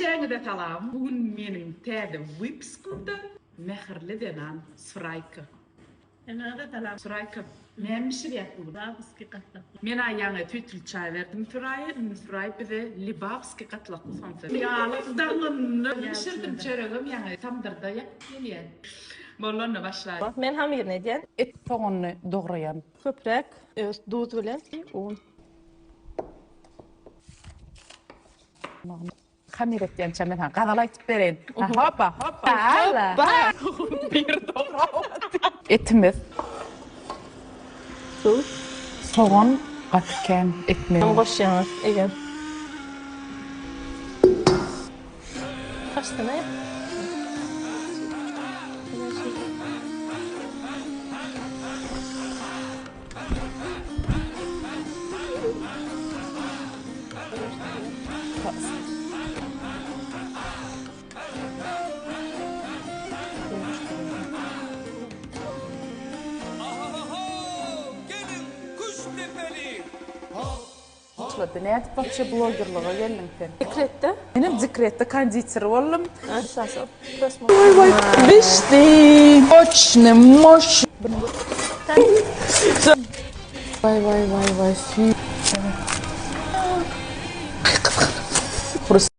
Geçen de talam. Bugün benim tede whipskuda mehirli denen Surayka. Nerede talam? Surayka. Neymiş bir yapıldı? Babski katla. Men ayağına tütül çay verdim Suray'a. Suray bir de Libavski katlattı sanırım. Yağlıktan pişirdim çöreğim yani tam dırdaya geliyor. Bollanla başlayalım. Men hamir ne diyen? Et soğanını doğrayan. Köprek, öz, duz bilen, un. Hamir etken çemen ha. Kadalaytıp verin. Hoppa. Hala. Bir doğra. Etimiz. Su. Soğan katken etmez. Koşuyoruz. Igen. Kaç tane? Gelin kuş tepeli. Ne yapıp bakışı bloggerlığa geldin sen? Zikrette. Benim zikrette konditör oğlum. Aşağısı. Vay vay. Bişti. Moç. Vay vay vay vay.